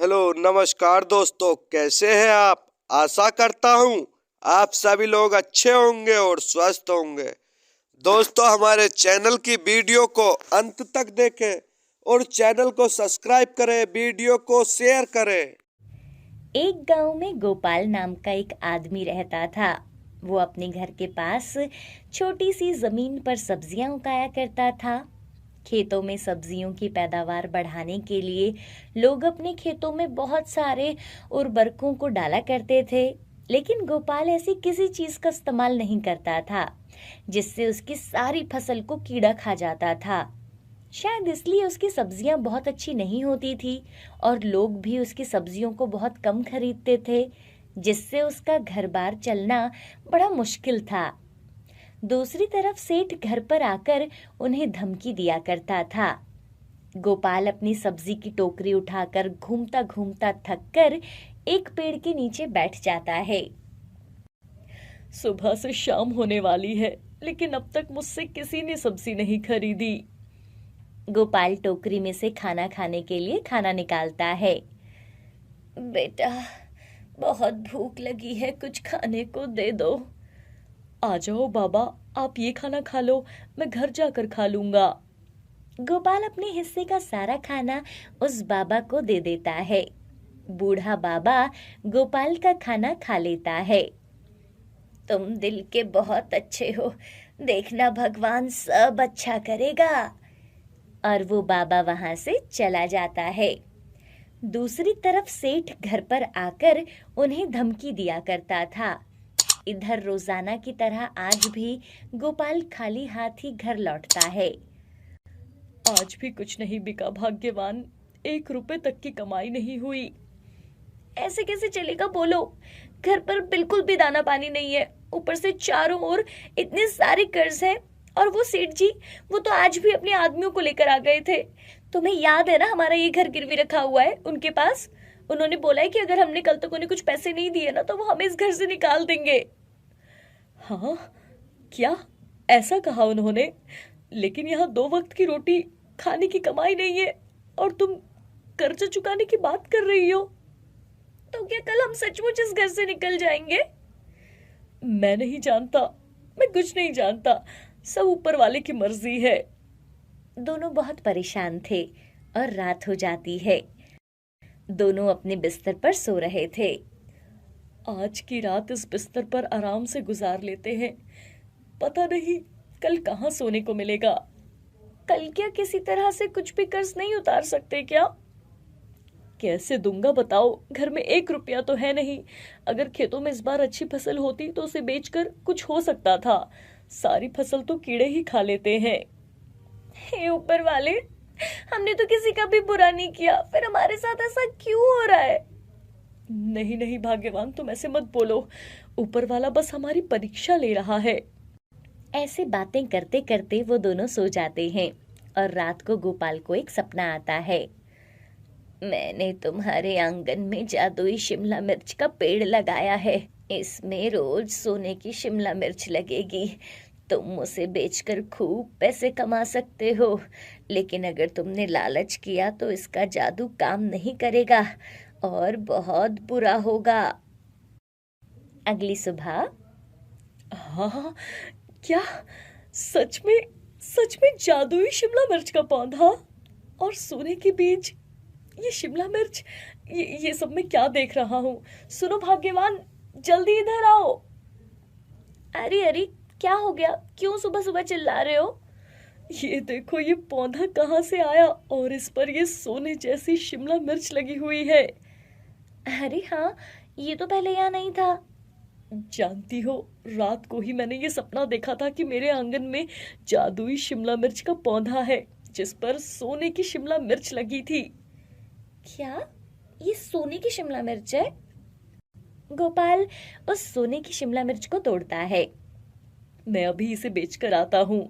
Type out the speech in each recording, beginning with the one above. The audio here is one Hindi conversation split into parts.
हेलो नमस्कार दोस्तों, कैसे हैं आप। आशा करता हूं आप सभी लोग अच्छे होंगे और स्वस्थ होंगे। दोस्तों, हमारे चैनल की वीडियो को अंत तक देखें और चैनल को सब्सक्राइब करें, वीडियो को शेयर करें। एक गांव में गोपाल नाम का एक आदमी रहता था। वो अपने घर के पास छोटी सी जमीन पर सब्जियां उगाया करता था। खेतों में सब्जियों की पैदावार बढ़ाने के लिए लोग अपने खेतों में बहुत सारे उर्वरकों को डाला करते थे, लेकिन गोपाल ऐसी किसी चीज का इस्तेमाल नहीं करता था जिससे उसकी सारी फसल को कीड़ा खा जाता था। शायद इसलिए उसकी सब्जियां बहुत अच्छी नहीं होती थी और लोग भी उसकी सब्जियों को बहुत कम खरीदते थे, जिससे उसका घर-बार चलना बड़ा मुश्किल था। दूसरी तरफ सेठ घर पर आकर उन्हें धमकी दिया करता था। गोपाल अपनी सब्जी की टोकरी उठाकर घूमता घूमता थककर एक पेड़ के नीचे बैठ जाता है। सुबह से शाम होने वाली है, लेकिन अब तक मुझसे किसी ने सब्जी नहीं खरीदी। गोपाल टोकरी में से खाना खाने के लिए खाना निकालता है। बेटा, बहुत भूख लगी है, कुछ खाने को दे दो। आ जाओ बाबा, आप ये खाना खा लो, मैं घर जाकर खा लूंगा। गोपाल अपने हिस्से का सारा खाना उस बाबा को दे देता है। बूढ़ा बाबा गोपाल का खाना खा लेता है। तुम दिल के बहुत अच्छे हो, देखना भगवान सब अच्छा करेगा। और वो बाबा वहां से चला जाता है। दूसरी तरफ सेठ घर पर आकर उन्हें धमकी दिया करता था। इधर रोजाना की तरह आज भी गोपाल खाली हाथ ही घर लौटता है। आज भी कुछ नहीं बिका भाग्यवान, 1 रुपए तक की कमाई नहीं हुई। ऐसे कैसे चलेगा बोलो, घर पर बिल्कुल भी दाना पानी नहीं है, ऊपर से चारों ओर इतने सारे कर्ज हैं। और वो सेठ जी, वो तो आज भी अपने आदमियों को लेकर आ गए थे। तुम्हें याद है ना, हमारा ये घर गिरवी रखा हुआ है उनके पास। उन्होंने बोला है कि अगर हमने कल तक उन्हें कुछ पैसे नहीं दिए ना तो वो हमें इस घर से निकाल देंगे। हाँ, क्या ऐसा कहा उन्होंने? लेकिन यहाँ 2 वक्त की रोटी खाने की कमाई नहीं है और तुम कर्जा चुकाने की बात कर रही हो। तो क्या कल हम सचमुच इस घर से निकल जाएंगे? मैं नहीं जानता, मैं कुछ नहीं जानता, सब ऊपर वाले की मर्जी है। दोनों बहुत परेशान थे और रात हो जाती है। दोनों अपने बिस्तर पर सो रहे थे। आज की रात इस बिस्तर पर आराम से गुजार लेते हैं, पता नहीं कल कहाँ सोने को मिलेगा। कल क्या किसी तरह से कुछ भी कर्ज नहीं उतार सकते क्या? कैसे दूंगा बताओ, घर में 1 रुपया तो है नहीं। अगर खेतों में इस बार अच्छी फसल होती तो उसे बेचकर कुछ हो सकता था। सारी फसल तो कीड़े ही खा लेते हैं। हे ऊपर वाले, हमने तो किसी का भी बुरा नहीं किया, फिर हमारे साथ ऐसा क्यों हो रहा है? नहीं नहीं भाग्यवान, तुम ऐसे मत बोलो, ऊपर वाला बस हमारी परीक्षा ले रहा है। ऐसे बातें करते करते वो दोनों सो जाते हैं और रात को गोपाल को एक सपना आता है। मैंने तुम्हारे आंगन में जादुई शिमला मिर्च का पेड़ लगाया है। इसमें रोज सोने की शिमला मिर्च लगेगी। तुम उसे बेचकर खूब पैसे कमा सकते हो, लेकिन अगर तुमने लालच किया तो इसका जादू काम नहीं करेगा और बहुत बुरा होगा। अगली सुबह। हाँ, क्या सच में जादुई शिमला मिर्च का पौधा और सोने के बीज, ये शिमला मिर्च, ये सब मैं क्या देख रहा हूँ? सुनो भाग्यवान, जल्दी इधर आओ। अरे अरे, क्या हो गया? क्यों सुबह सुबह चिल्ला रहे हो? ये देखो, ये पौधा कहाँ से आया और इस पर ये सोने जैसी शिमला मिर्च लगी हुई है। अरे हाँ, ये तो पहले यहाँ नहीं था। जानती हो, रात को ही मैंने ये सपना देखा था कि मेरे आंगन में जादुई शिमला मिर्च का पौधा है जिस पर सोने की शिमला मिर्च लगी थी। क्या ये सोने की शिमला मिर्च है? गोपाल उस सोने की शिमला मिर्च को तोड़ता है। मैं अभी इसे बेचकर आता हूँ।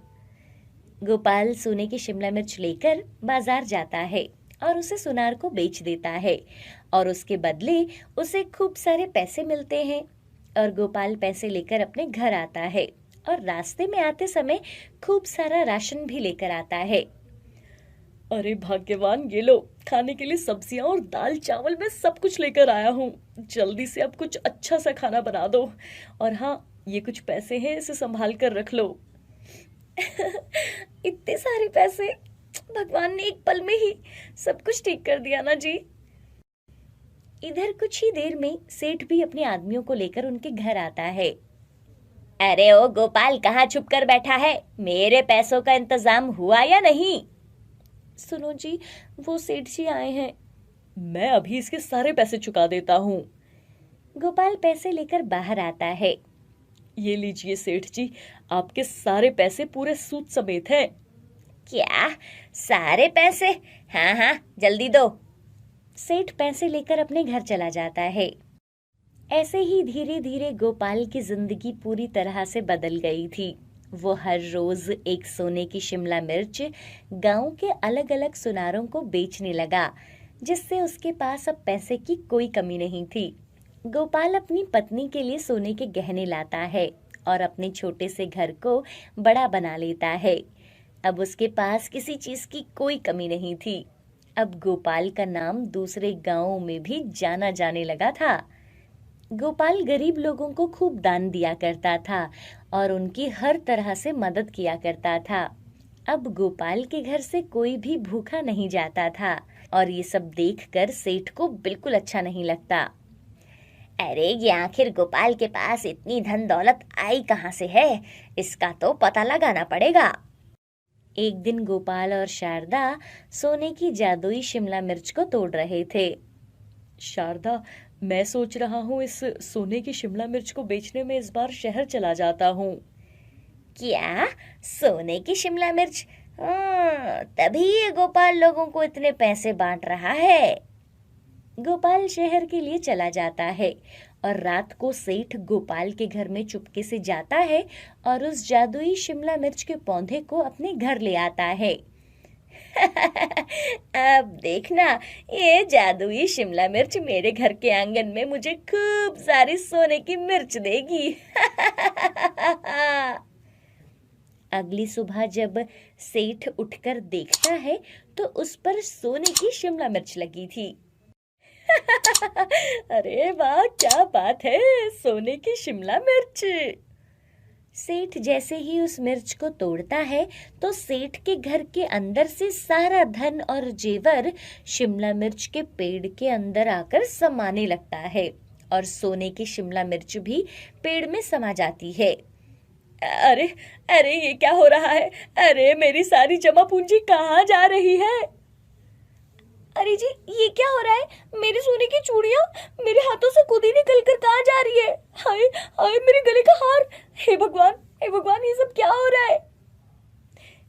गोपाल सोने की शिमला मिर्च लेकर बाजार जाता है और उसे सुनार को बेच देता है और उसके बदले उसे खूब सारे पैसे मिलते हैं। और गोपाल पैसे लेकर अपने घर आता है और रास्ते में आते समय खूब सारा राशन भी लेकर आता है। अरे भाग्यवान, ये लो, खाने के लिए सब्जियां और दाल चावल मैं सब कुछ लेकर आया हूँ। जल्दी से अब कुछ अच्छा सा खाना बना दो। और हाँ, ये कुछ पैसे हैं, इसे संभाल कर रख लो। इतने सारे पैसे! भगवान ने एक पल में ही सब कुछ ठीक कर दिया ना जी। इधर कुछ ही देर में सेठ भी अपने आदमियों को लेकर उनके घर आता है। अरे ओ गोपाल, कहाँ छुप कर बैठा है? मेरे पैसों का इंतजाम हुआ या नहीं? सुनो जी, वो सेठ जी आए हैं। मैं अभी इसके सारे पैसे चुका देता हूँ। गोपाल पैसे लेकर बाहर आता है। ये लीजिए सेठ जी, आपके सारे पैसे पूरे सूद समेत हैं। क्या? सारे पैसे? हाँ हाँ, जल्दी दो। सेठ पैसे लेकर अपने घर चला जाता है। ऐसे ही धीरे धीरे गोपाल की जिंदगी पूरी तरह से बदल गई थी। वो हर रोज एक सोने की शिमला मिर्च गांव के अलग अलग सुनारों को बेचने लगा, जिससे उसके पास अब पैसे की कोई कमी नहीं थी। गोपाल अपनी पत्नी के लिए सोने के गहने लाता है और अपने छोटे से घर को बड़ा बना लेता है। अब उसके पास किसी चीज की कोई कमी नहीं थी। अब गोपाल का नाम दूसरे गांवों में भी जाना जाने लगा था। गोपाल गरीब लोगों को खूब दान दिया करता था और उनकी हर तरह से मदद किया करता था। अब गोपाल के घर से कोई भी भूखा नहीं जाता था और ये सब देखकर सेठ को बिल्कुल अच्छा नहीं लगता। अरे ये आखिर गोपाल के पास इतनी धन दौलत आई कहाँ से है? इसका तो पता लगाना पड़ेगा। एक दिन गोपाल और शारदा सोने की जादुई शिमला मिर्च को तोड़ रहे थे। शारदा, मैं सोच रहा हूँ इस सोने की शिमला मिर्च को बेचने में इस बार शहर चला जाता हूँ। क्या? सोने की शिमला मिर्च? तभी ये गोपाल लोगों को इतने पैसे बांट रहा है। गोपाल शहर के लिए चला जाता है और रात को सेठ गोपाल के घर में चुपके से जाता है और उस जादुई शिमला मिर्च के पौधे को अपने घर ले आता है। अब देखना, ये जादुई शिमला मिर्च मेरे घर के आंगन में मुझे खूब सारी सोने की मिर्च देगी। अगली सुबह जब सेठ उठकर देखता है तो उस पर सोने की शिमला मिर्च लगी थी। अरे वाह, क्या बात है, सोने की शिमला मिर्च। सेठ जैसे ही उस मिर्च को तोड़ता है तो सेठ के घर के अंदर से सारा धन और जेवर शिमला मिर्च के पेड़ के अंदर आकर समाने लगता है और सोने की शिमला मिर्च भी पेड़ में समा जाती है। अरे अरे, ये क्या हो रहा है? अरे मेरी सारी जमा पूंजी कहाँ जा रही है? अरे जी, ये क्या हो रहा है? मेरी सोने की चूड़ियां मेरे हाथों से खुद ही निकल कर कहाँ जा रही है? हाय हाय, मेरे गले का हार! हे भगवान, हे भगवान, ये सब क्या हो रहा है?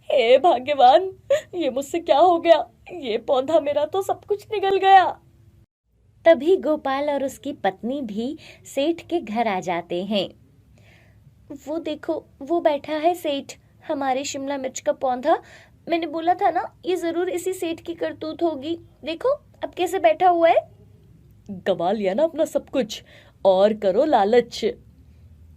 हे भाग्यवान, ये मुझसे क्या हो गया? ये पौधा मेरा तो सब कुछ निकल गया। तभी गोपाल और उसकी पत्नी भी सेठ के घर आ जाते हैं। वो देखो, वो बैठा है सेठ, हमारे शिमला मिर्च का पौधा। मैंने बोला था ना, ये जरूर इसी सेठ की करतूत होगी। देखो अब कैसे बैठा हुआ है। गवा लिया ना अपना सब कुछ, और करो लालच।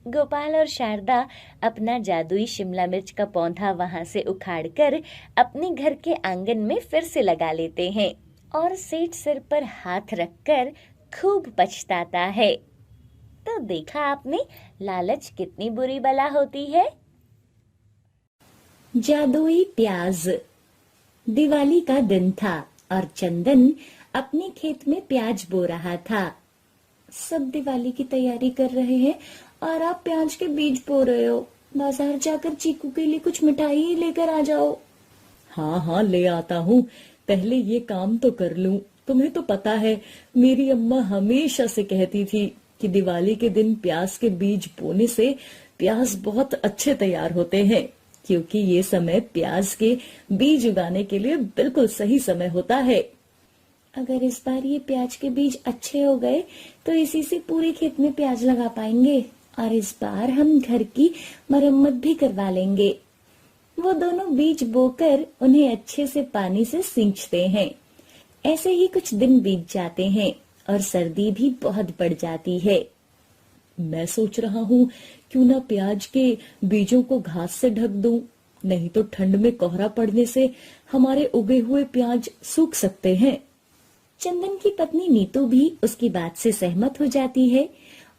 गोपाल और शारदा अपना जादुई शिमला मिर्च का पौधा वहां से उखाड़कर अपने घर के आंगन में फिर से लगा लेते हैं और सेठ सिर पर हाथ रखकर खूब पछताता है। तो देखा आपने, लालच कितनी बुरी बला होती है। जादुई प्याज। दिवाली का दिन था और चंदन अपने खेत में प्याज बो रहा था। सब दिवाली की तैयारी कर रहे हैं और आप प्याज के बीज बो रहे हो। बाजार जाकर चीकू के लिए कुछ मिठाई लेकर आ जाओ। हाँ हाँ, ले आता हूँ, पहले ये काम तो कर लूं। तुम्हें तो पता है, मेरी अम्मा हमेशा से कहती थी कि दिवाली के दिन प्याज के बीज बोने से प्याज बहुत अच्छे तैयार होते हैं, क्योंकि ये समय प्याज के बीज उगाने के लिए बिल्कुल सही समय होता है। अगर इस बार ये प्याज के बीज अच्छे हो गए तो इसी से पूरे खेत में प्याज लगा पाएंगे और इस बार हम घर की मरम्मत भी करवा लेंगे। वो दोनों बीज बोकर उन्हें अच्छे से पानी से सींचते हैं। ऐसे ही कुछ दिन बीत जाते हैं और सर्दी भी बहुत बढ़ जाती है। मैं सोच रहा हूँ क्यों ना प्याज के बीजों को घास से ढक दूं, नहीं तो ठंड में कोहरा पड़ने से हमारे उगे हुए प्याज सूख सकते हैं। चंदन की पत्नी नीतू भी उसकी बात से सहमत हो जाती है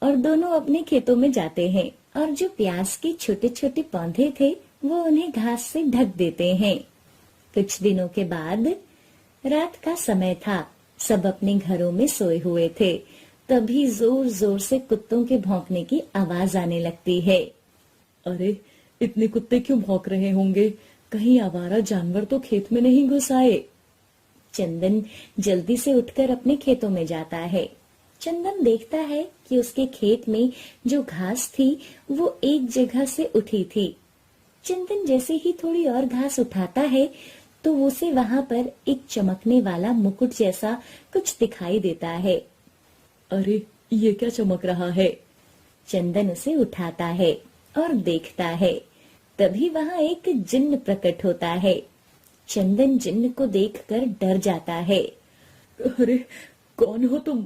और दोनों अपने खेतों में जाते हैं और जो प्याज के छोटे छोटे पौधे थे वो उन्हें घास से ढक देते हैं। कुछ दिनों के बाद रात का समय था, सब अपने घरों में सोए हुए थे। तभी जोर जोर से कुत्तों के भौंकने की आवाज आने लगती है। अरे, इतने कुत्ते क्यों भौंक रहे होंगे? कहीं आवारा जानवर तो खेत में नहीं घुस आए। चंदन जल्दी से उठकर अपने खेतों में जाता है। चंदन देखता है कि उसके खेत में जो घास थी वो एक जगह से उठी थी। चंदन जैसे ही थोड़ी और घास उठाता है तो उसे वहां पर एक चमकने वाला मुकुट जैसा कुछ दिखाई देता है। अरे, ये क्या चमक रहा है? चंदन उसे उठाता है और देखता है। तभी वहां एक जिन्न प्रकट होता है। चंदन जिन्न को देखकर डर जाता है। अरे, कौन हो तुम?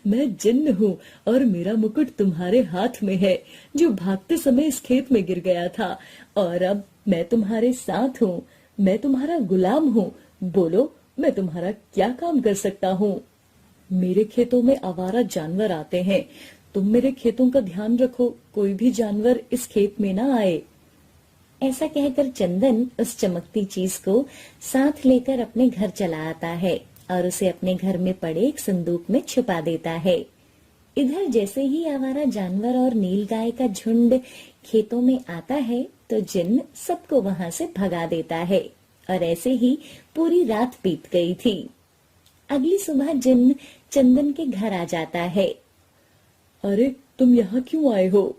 मैं जिन्न हूँ और मेरा मुकुट तुम्हारे हाथ में है, जो भागते समय इस खेत में गिर गया था, और अब मैं तुम्हारे साथ हूँ। मैं तुम्हारा गुलाम हूँ। बोलो, मैं तुम्हारा क्या काम कर सकता हूँ? मेरे खेतों में आवारा जानवर आते हैं। तुम मेरे खेतों का ध्यान रखो, कोई भी जानवर इस खेत में ना आए। ऐसा कहकर चंदन उस चमकती चीज को साथ लेकर अपने घर चला आता है और उसे अपने घर में पड़े एक संदूक में छुपा देता है। इधर जैसे ही आवारा जानवर और नीलगाय का झुंड खेतों में आता है तो जिन्न सबको वहां से भगा देता है और ऐसे ही पूरी रात बीत गई थी। अगली सुबह जिन्न चंदन के घर आ जाता है। अरे, तुम यहाँ क्यों आए हो?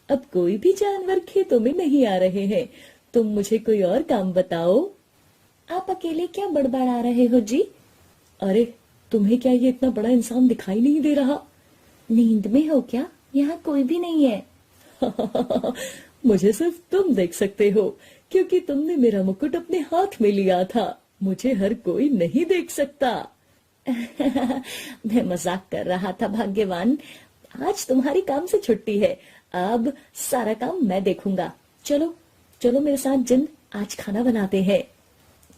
अब कोई भी जानवर खेतों में नहीं आ रहे हैं। तुम मुझे कोई और काम बताओ। आप अकेले क्या बड़बड़ा रहे हो जी? अरे, तुम्हें क्या ये इतना बड़ा इंसान दिखाई नहीं दे रहा? नींद में हो क्या? यहाँ कोई भी नहीं है। मुझे सिर्फ तुम देख सकते हो, क्योंकि तुमने मेरा मुकुट अपने हाथ में लिया था। मुझे हर कोई नहीं देख सकता। मैं मजाक कर रहा था भाग्यवान। आज तुम्हारी काम से छुट्टी है। अब सारा काम मैं देखूंगा। चलो चलो मेरे साथ जिन्न, आज खाना बनाते हैं।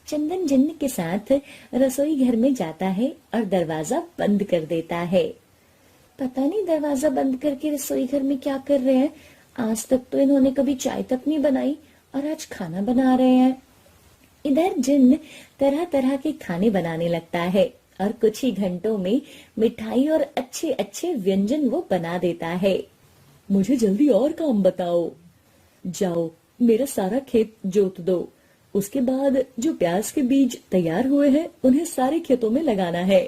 चंदन जिन्न के साथ रसोई घर में जाता है और दरवाजा बंद कर देता है। पता नहीं दरवाजा बंद करके रसोई घर में क्या कर रहे हैं। आज तक तो इन्होंने कभी चाय तक नहीं बनाई और आज खाना बना रहे हैं। इधर जिन्न तरह तरह के खाने बनाने लगता है और कुछ ही घंटों में मिठाई और अच्छे अच्छे व्यंजन वो बना देता है। मुझे जल्दी और काम बताओ। जाओ, मेरा सारा खेत जोत दो। उसके बाद जो प्याज के बीज तैयार हुए हैं उन्हें सारे खेतों में लगाना है।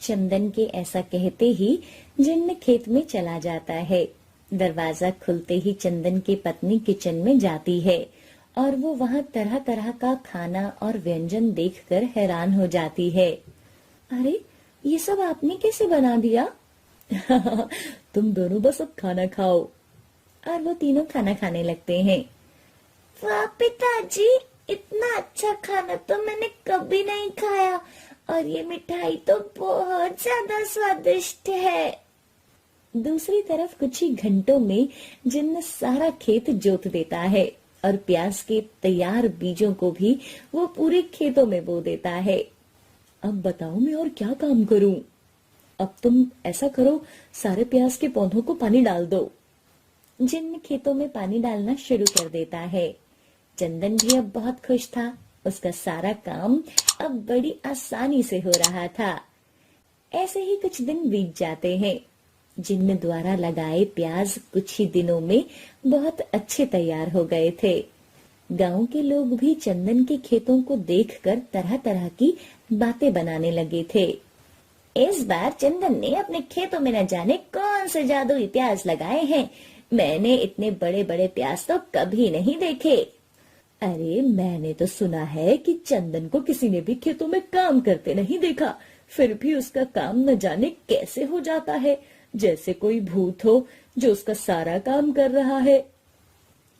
चंदन के ऐसा कहते ही जिन्न खेत में चला जाता है। दरवाजा खुलते ही चंदन की पत्नी किचन में जाती है और वो वहाँ तरह तरह का खाना और व्यंजन देखकर हैरान हो जाती है। अरे, ये सब आपने कैसे बना दिया? तुम दोनों बस अब खाना खाओ। और वो तीनों खाना खाने लगते हैं। वाह पिताजी, इतना अच्छा खाना तो मैंने कभी नहीं खाया और ये मिठाई तो बहुत ज्यादा स्वादिष्ट है। दूसरी तरफ कुछ ही घंटों में जिन्न सारा खेत जोत देता है और प्याज के तैयार बीजों को भी वो पूरे खेतों में बो देता है। अब बताओ मैं और क्या काम करूं? अब तुम ऐसा करो, सारे प्याज के पौधों को पानी डाल दो। जिन्न खेतों में पानी डालना शुरू कर देता है। चंदन भी अब बहुत खुश था। उसका सारा काम अब बड़ी आसानी से हो रहा था। ऐसे ही कुछ दिन बीत जाते हैं। जिन्न द्वारा लगाए प्याज कुछ ही दिनों में बहुत अच्छे तैयार हो गए थे। गांव के लोग भी चंदन के खेतों को देखकर तरह तरह की बातें बनाने लगे थे। इस बार चंदन ने अपने खेतों में न जाने कौन से जादुई प्याज लगाए हैं। मैंने इतने बड़े बड़े प्याज तो कभी नहीं देखे। अरे, मैंने तो सुना है कि चंदन को किसी ने भी खेतों में काम करते नहीं देखा, फिर भी उसका काम न जाने कैसे हो जाता है, जैसे कोई भूत हो जो उसका सारा काम कर रहा है।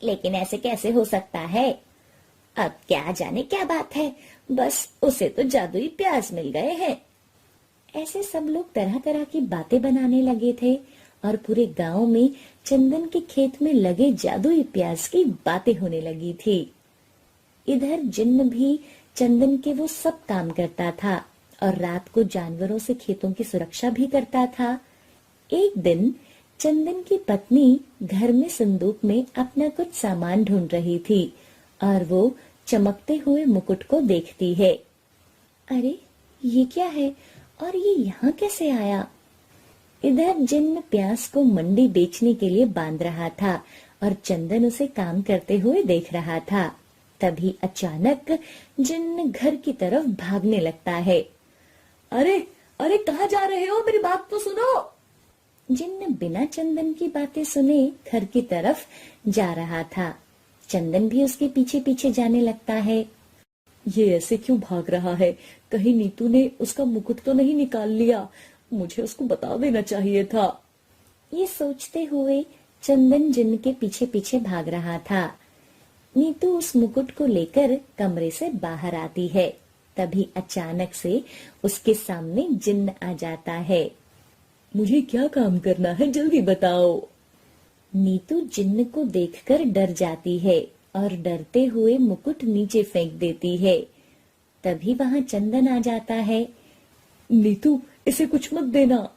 लेकिन ऐसे कैसे हो सकता है? अब क्या जाने क्या बात है, बस उसे तो जादुई प्याज मिल गए हैं। ऐसे सब लोग तरह तरह की बातें बनाने लगे थे और पूरे गांव में चंदन के खेत में लगे जादुई प्याज की बातें होने लगी थी। इधर जिन्न भी चंदन के वो सब काम करता था और रात को जानवरों से खेतों की सुरक्षा भी करता था। एक दिन चंदन की पत्नी घर में संदूक में अपना कुछ सामान ढूंढ रही थी और वो चमकते हुए मुकुट को देखती है। अरे ये क्या है और ये यहाँ कैसे आया? इधर जिन्न प्याज को मंडी बेचने के लिए बांध रहा था और चंदन उसे काम करते हुए देख रहा था। तभी अचानक जिन्न घर की तरफ भागने लगता है। अरे अरे कहाँ जा रहे हो? मेरी बात तो सुनो। जिन्न बिना चंदन की बातें सुने घर की तरफ जा रहा था। चंदन भी उसके पीछे पीछे जाने लगता है। ये ऐसे क्यों भाग रहा है? कहीं नीतू ने उसका मुकुट तो नहीं निकाल लिया? मुझे उसको बता देना चाहिए था। ये सोचते हुए चंदन जिन्न के पीछे पीछे भाग रहा था। नीतू उस मुकुट को लेकर कमरे से बाहर आती है। तभी अचानक से उसके सामने जिन्न आ जाता है। मुझे क्या काम करना है, जल्दी बताओ। नीतू जिन्न को देखकर डर जाती है और डरते हुए मुकुट नीचे फेंक देती है। तभी वहां चंदन आ जाता है। नीतू, इसे कुछ मत देना।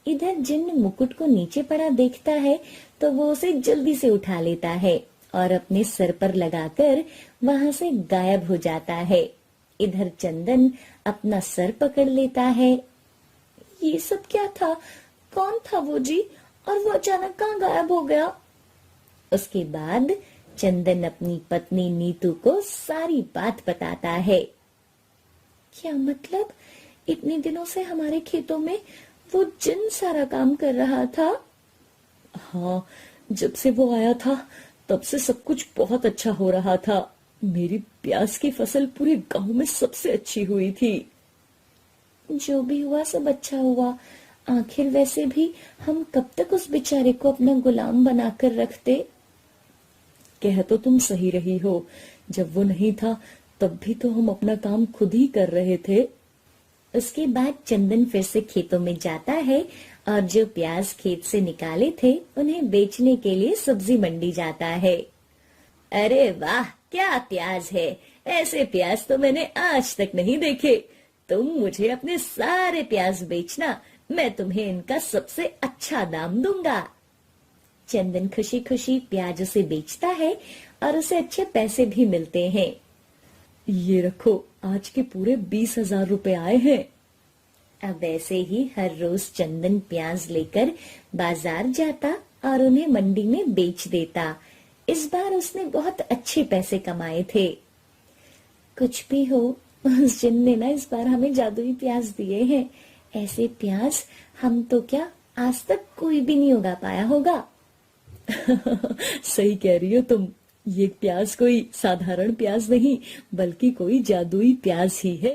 इधर जिन्न मुकुट को नीचे पड़ा देखता है तो वो उसे जल्दी से उठा लेता है और अपने सर पर लगाकर वहां से गायब हो जाता है। इधर चंदन अपना सर पकड़ लेता है। ये सब क्या था? कौन था वो जी? और वो अचानक कहाँ गायब हो गया? उसके बाद चंदन अपनी पत्नी नीतू को सारी बात बताता है। क्या मतलब? इतने दिनों से हमारे खेतों में वो जिन्न सारा काम कर रहा था? हाँ, जब से वो आया था तब से सब कुछ बहुत अच्छा हो रहा था। मेरी प्याज की फसल पूरे गांव में सबसे अच्छी हुई थी। जो भी हुआ सब अच्छा हुआ। आखिर वैसे भी हम कब तक उस बेचारे को अपना गुलाम बनाकर रखते? कह तो तुम सही रही हो, जब वो नहीं था तब भी तो हम अपना काम खुद ही कर रहे थे। उसके बाद चंदन फिर से खेतों में जाता है और जो प्याज खेत से निकाले थे उन्हें बेचने के लिए सब्जी मंडी जाता है। अरे वाह, क्या प्याज है! ऐसे प्याज तो मैंने आज तक नहीं देखे। तुम मुझे अपने सारे प्याज बेचना, मैं तुम्हें इनका सबसे अच्छा दाम दूंगा। चंदन खुशी खुशी प्याज उसे बेचता है और उसे अच्छे पैसे भी मिलते हैं। ये रखो, आज के पूरे 20,000 रुपए आए हैं। अब ऐसे ही हर रोज चंदन प्याज लेकर बाजार जाता और उन्हें मंडी में बेच देता। इस बार उसने बहुत अच्छे पैसे कमाए थे। कुछ भी हो, उस जिन्न ने ना इस बार हमें जादुई प्याज दिए हैं। ऐसे प्याज हम तो क्या आज तक कोई भी नहीं उगा पाया होगा। सही कह रही हो तुम। ये प्याज कोई साधारण प्याज नहीं बल्कि कोई जादुई प्याज ही है।